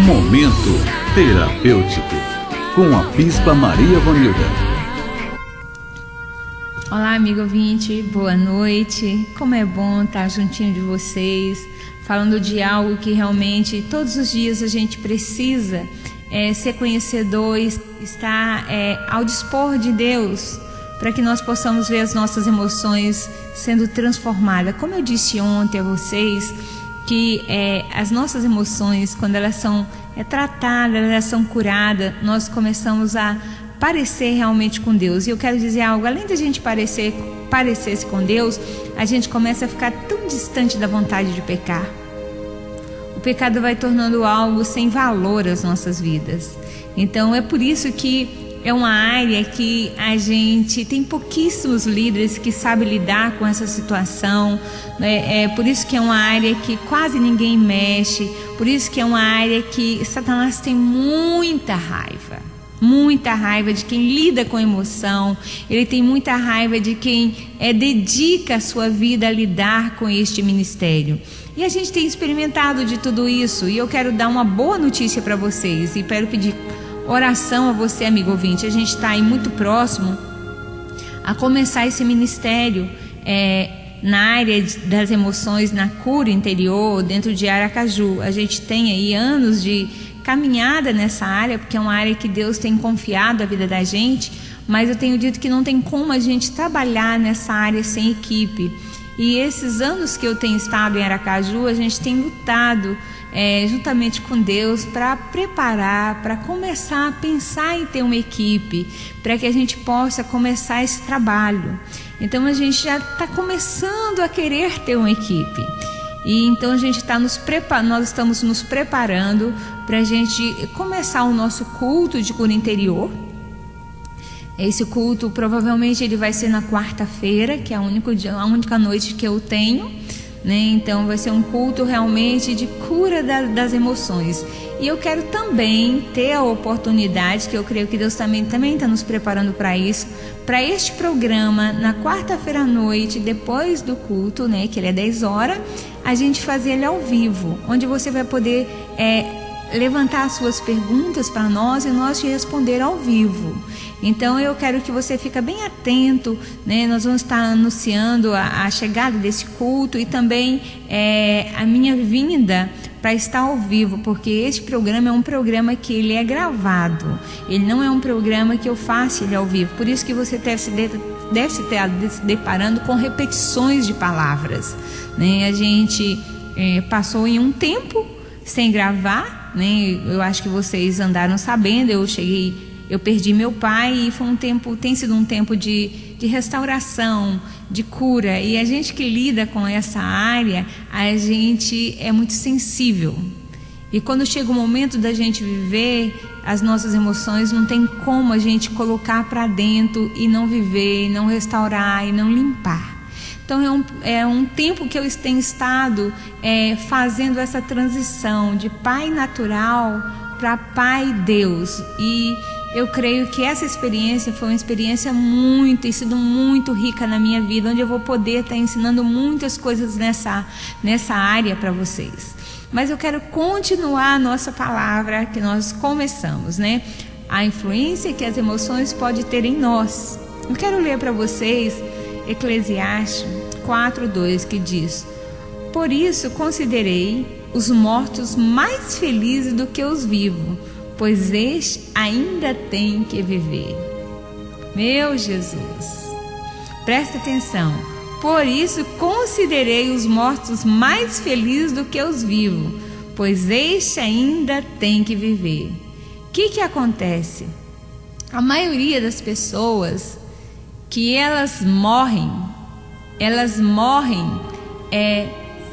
Momento terapêutico com a Bispa Maria Vonilda. Olá, amigo ouvinte, boa noite. Como é bom estar juntinho de vocês, falando de algo que realmente todos os dias a gente precisa ser conhecedor, estar ao dispor de Deus, para que nós possamos ver as nossas emoções sendo transformadas. Como eu disse ontem a vocês, que as nossas emoções, quando elas são tratadas, elas são curadas, nós começamos a parecer realmente com Deus. E eu quero dizer algo, além de a gente parecer-se com Deus, a gente começa a ficar tão distante da vontade de pecar. O pecado vai tornando algo sem valor às nossas vidas. Então é por isso que é uma área que a gente tem pouquíssimos líderes que sabem lidar com essa situação. É por isso que é uma área que quase ninguém mexe. Por isso que é uma área que Satanás tem muita raiva de quem lida com emoção. Ele tem muita raiva de quem dedica a sua vida a lidar com este ministério. E a gente tem experimentado de tudo isso. E eu quero dar uma boa notícia para vocês. E quero pedir oração a você, amigo ouvinte. A gente está aí muito próximo a começar esse ministério na área das emoções, na cura interior, dentro de Aracaju. A gente tem aí anos de caminhada nessa área, porque é uma área que Deus tem confiado a vida da gente, mas eu tenho dito que não tem como a gente trabalhar nessa área sem equipe. E esses anos que eu tenho estado em Aracaju, a gente tem lutado juntamente com Deus para preparar, para começar a pensar em ter uma equipe, para que a gente possa começar esse trabalho. Então a gente já está começando a querer ter uma equipe. E então a gente nós estamos nos preparando para a gente começar o nosso culto de cura interior. Esse culto provavelmente ele vai ser na quarta-feira, que é a única noite que eu tenho, né? Então vai ser um culto realmente de cura das emoções. E eu quero também ter a oportunidade, que eu creio que Deus também está nos preparando para isso, para este programa na quarta-feira à noite, depois do culto, né, que ele é 10 horas, a gente fazer ele ao vivo, onde você vai poder levantar as suas perguntas para nós e nós te responder ao vivo. Então eu quero que você fique bem atento, né? Nós vamos estar anunciando a chegada desse culto e também a minha vinda para estar ao vivo, porque este programa é um programa que ele é gravado, ele não é um programa que eu faço ele ao vivo, por isso que você deve se deparando com repetições de palavras, né? A gente passou em um tempo sem gravar, né? Eu acho que vocês andaram sabendo, eu perdi meu pai e tem sido um tempo de restauração, de cura, e a gente que lida com essa área, a gente é muito sensível, e quando chega o momento da gente viver as nossas emoções, não tem como a gente colocar para dentro e não viver, e não restaurar e não limpar. Então é um tempo que eu tenho estado fazendo essa transição de pai natural para pai Deus, e eu creio que essa experiência foi uma experiência tem sido muito rica na minha vida, onde eu vou poder estar ensinando muitas coisas nessa área para vocês. Mas eu quero continuar a nossa palavra que nós começamos, né? A influência que as emoções podem ter em nós. Eu quero ler para vocês Eclesiastes 4:2, que diz: por isso considerei os mortos mais felizes do que os vivos, pois este ainda tem que viver. Meu Jesus, presta atenção. Por isso considerei os mortos mais felizes do que os vivos, pois este ainda tem que viver. O que acontece? A maioria das pessoas que elas morrem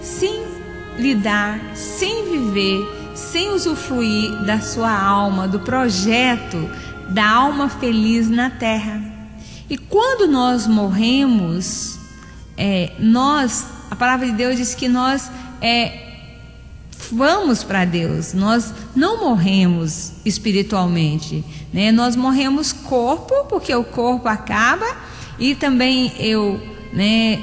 sem lidar, sem viver, sem usufruir da sua alma, do projeto da alma feliz na terra. E quando nós morremos, a palavra de Deus diz que nós vamos para Deus, nós não morremos espiritualmente, né? Nós morremos corpo, porque o corpo acaba, e também eu, né,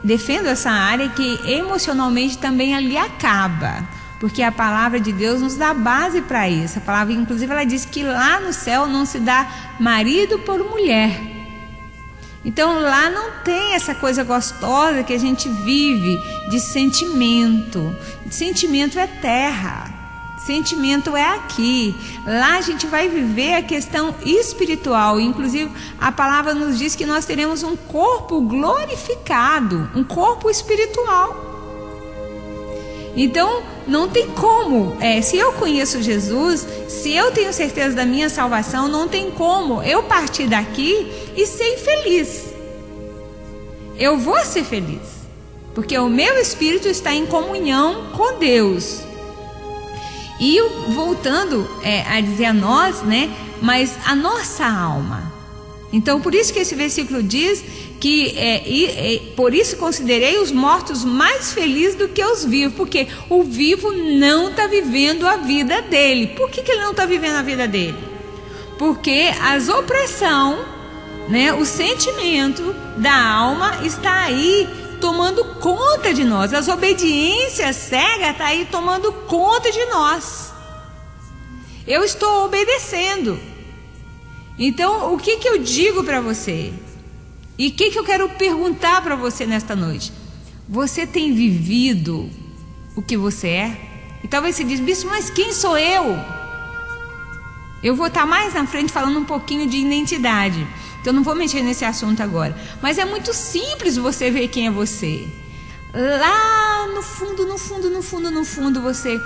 defendo essa área que emocionalmente também ali acaba. porque a palavra de Deus nos dá base para isso. A palavra, inclusive, ela diz que lá no céu não se dá marido por mulher. Então lá não tem essa coisa gostosa que a gente vive de sentimento. Sentimento é terra, sentimento é aqui. Lá a gente vai viver a questão espiritual. Inclusive a palavra nos diz que nós teremos um corpo glorificado, um corpo espiritual. Então não tem como, se eu conheço Jesus, se eu tenho certeza da minha salvação, não tem como eu partir daqui e ser infeliz. Eu vou ser feliz, porque o meu espírito está em comunhão com Deus. E voltando a dizer a nós, né, mas a nossa alma. Então por isso que esse versículo diz que por isso considerei os mortos mais felizes do que os vivos, porque o vivo não está vivendo a vida dele. Por que ele não está vivendo a vida dele? Porque as opressão, né, o sentimento da alma está aí tomando conta de nós. As obediências cegas estão aí tomando conta de nós. Eu estou obedecendo. Então o que eu digo para você? E o que eu quero perguntar para você nesta noite? Você tem vivido o que você é? E talvez você diz, bispo, mas quem sou eu? Eu vou estar mais na frente falando um pouquinho de identidade. Então não vou mexer nesse assunto agora. Mas é muito simples você ver quem é você. Lá no fundo, no fundo, no fundo, no fundo, você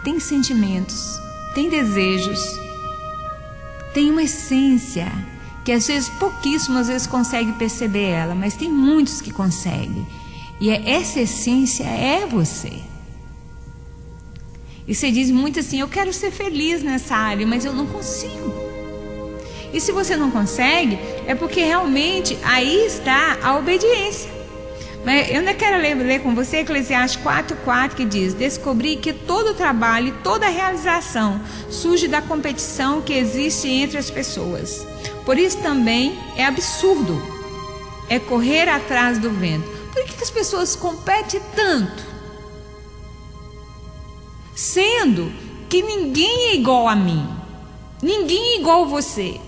tem sentimentos, tem desejos, tem uma essência que às vezes pouquíssimos às vezes consegue perceber ela, mas tem muitos que conseguem. E essa essência é você. E você diz muito assim, eu quero ser feliz nessa área, mas eu não consigo. E se você não consegue, é porque realmente aí está a obediência. Mas eu ainda quero ler com você Eclesiastes 4:4, que diz: descobri que todo trabalho e toda realização surge da competição que existe entre as pessoas. Por isso também é absurdo, é correr atrás do vento. Por que as pessoas competem tanto? Sendo que ninguém é igual a mim, ninguém é igual a você.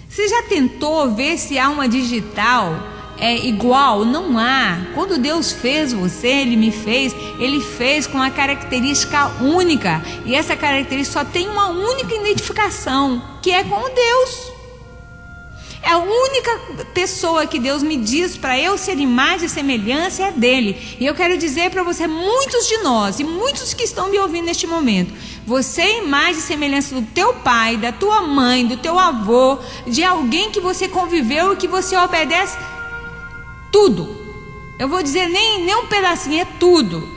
Você já tentou ver se alma digital é igual? Não há. Quando Deus fez você, Ele fez com uma característica única. E essa característica só tem uma única identificação, que é com Deus. É a única pessoa que Deus me diz para eu ser imagem e semelhança é dele. E eu quero dizer para você, muitos de nós e muitos que estão me ouvindo neste momento, você é imagem e semelhança do teu pai, da tua mãe, do teu avô, de alguém que você conviveu e que você obedece tudo. Eu vou dizer nem um pedacinho, é tudo.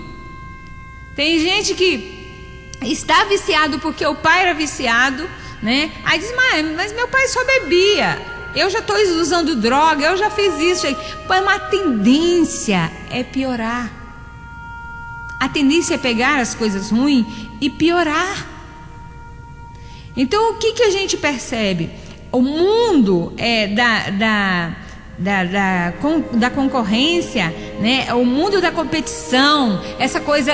Tem gente que está viciado porque o pai era viciado, né? Aí diz, mas meu pai só bebia. Eu já estou usando droga, eu já fiz isso. Uma tendência é piorar. A tendência é pegar as coisas ruins e piorar. Então o que a gente percebe? O mundo da concorrência, né? O mundo da competição, essa coisa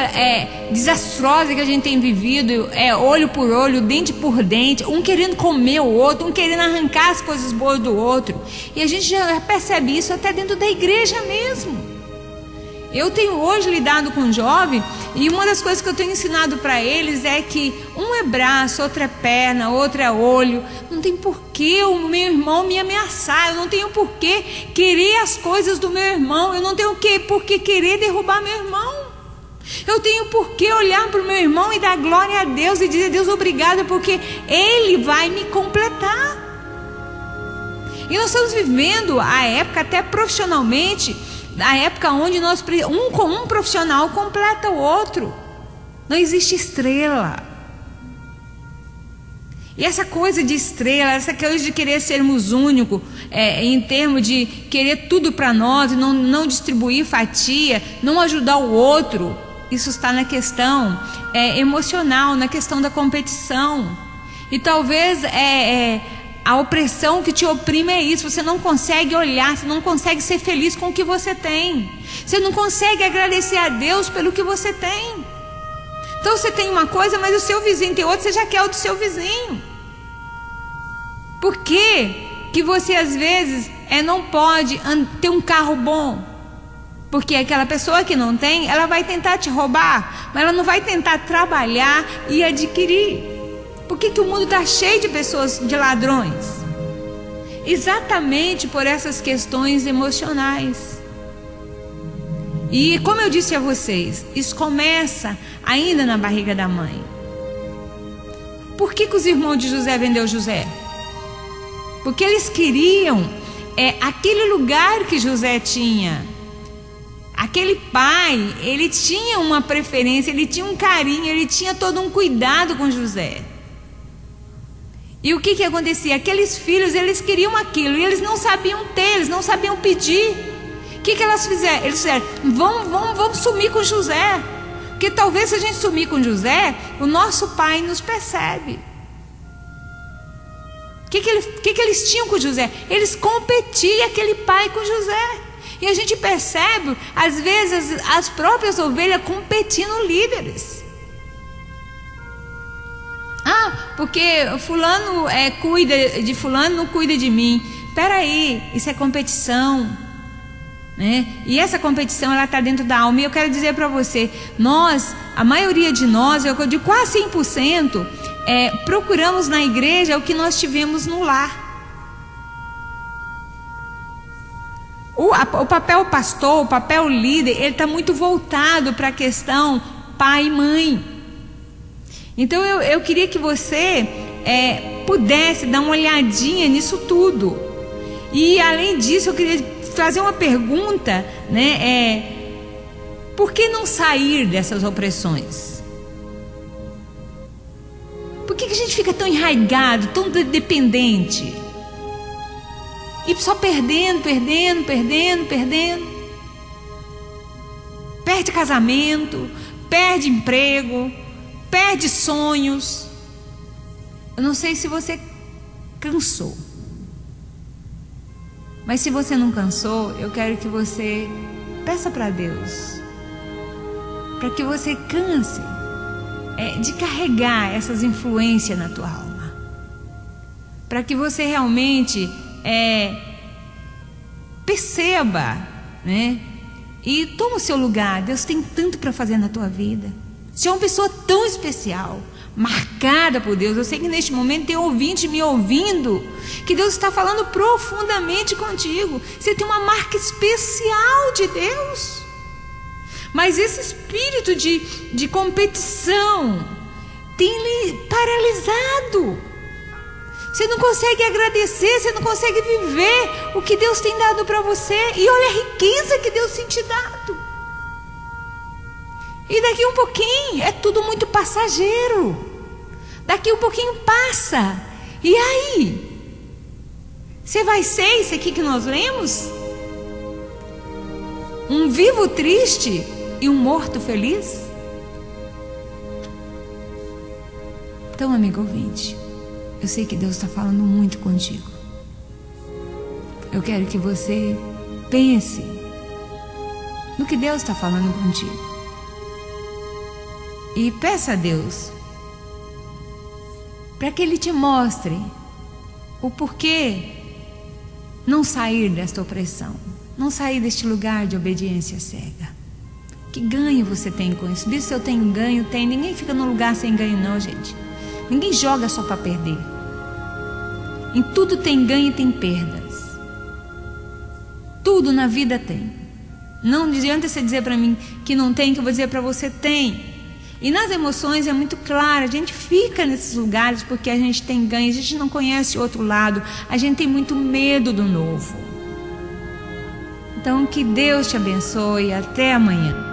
desastrosa que a gente tem vivido, olho por olho, dente por dente, um querendo comer o outro, um querendo arrancar as coisas boas do outro. E a gente já percebe isso até dentro da igreja mesmo. Eu tenho hoje lidado com jovem e uma das coisas que eu tenho ensinado para eles é que um é braço, outro é perna, outro é olho. Não tem porquê o meu irmão me ameaçar, eu não tenho porquê querer as coisas do meu irmão, eu não tenho porquê querer derrubar meu irmão. Eu tenho porquê olhar para o meu irmão e dar glória a Deus e dizer, Deus, obrigado, porque Ele vai me completar. E nós estamos vivendo a época, até profissionalmente, a época onde um profissional completa o outro. Não existe estrela. E essa coisa de estrela, essa coisa de querer sermos únicos, em termos de querer tudo para nós, não distribuir fatia, não ajudar o outro, isso está na questão emocional, na questão da competição. E talvez a opressão que te oprime é isso. Você não consegue olhar, você não consegue ser feliz com o que você tem. Você não consegue agradecer a Deus pelo que você tem. Então você tem uma coisa, mas o seu vizinho tem outra, você já quer o do seu vizinho. Por que você às vezes não pode ter um carro bom? Porque aquela pessoa que não tem, ela vai tentar te roubar, mas ela não vai tentar trabalhar e adquirir. Por que o mundo está cheio de pessoas, de ladrões? Exatamente por essas questões emocionais. E como eu disse a vocês, isso começa ainda na barriga da mãe. Por que os irmãos de José vendeu José? Porque eles queriam aquele lugar que José tinha. Aquele pai, ele tinha uma preferência, ele tinha um carinho, ele tinha todo um cuidado com José. E o que acontecia? Aqueles filhos, eles queriam aquilo e eles não sabiam ter, eles não sabiam pedir. O que elas fizeram? Eles disseram, vamos sumir com José. Porque talvez se a gente sumir com José, o nosso pai nos percebe. O que eles tinham com José? Eles competiam, aquele pai com José. E a gente percebe, às vezes, as próprias ovelhas competindo líderes. Porque fulano cuida de fulano, não cuida de mim. Espera aí, isso é competição, né? E essa competição, ela está dentro da alma. E eu quero dizer para você, a maioria de nós, eu digo quase 100%, procuramos na igreja o que nós tivemos no lar. O papel pastor, o papel líder, ele está muito voltado para a questão pai e mãe. Então eu queria que você pudesse dar uma olhadinha nisso tudo. E além disso, eu queria fazer uma pergunta, né? Por que não sair dessas opressões? Por que a gente fica tão enraizado, tão dependente? E só perdendo. Perde casamento, perde emprego, perde sonhos. Eu não sei se você cansou. Mas se você não cansou, eu quero que você peça para Deus, para que você canse de carregar essas influências na tua alma, para que você realmente perceba, né? E toma o seu lugar. Deus tem tanto para fazer na tua vida. Você é uma pessoa tão especial, marcada por Deus. Eu sei que neste momento tem ouvinte me ouvindo, que Deus está falando profundamente contigo. Você tem uma marca especial de Deus. Mas esse espírito de competição tem lhe paralisado. Você não consegue agradecer, você não consegue viver o que Deus tem dado para você. E olha a riqueza que Deus tem te dado. E daqui um pouquinho, é tudo muito passageiro. Daqui um pouquinho passa. E aí? Você vai ser isso aqui que nós lemos? Um vivo triste e um morto feliz? Então, amigo ouvinte, eu sei que Deus está falando muito contigo. Eu quero que você pense no que Deus está falando contigo. E peça a Deus para que Ele te mostre o porquê não sair desta opressão, não sair deste lugar de obediência cega. Que ganho você tem com isso? Diz se eu tenho ganho, tem. Ninguém fica num lugar sem ganho não, gente. Ninguém joga só para perder. Em tudo tem ganho e tem perdas. Tudo na vida tem. Não adianta você dizer para mim que não tem, que eu vou dizer para você tem. E nas emoções é muito claro, a gente fica nesses lugares porque a gente tem ganho, a gente não conhece o outro lado, a gente tem muito medo do novo. Então que Deus te abençoe, até amanhã.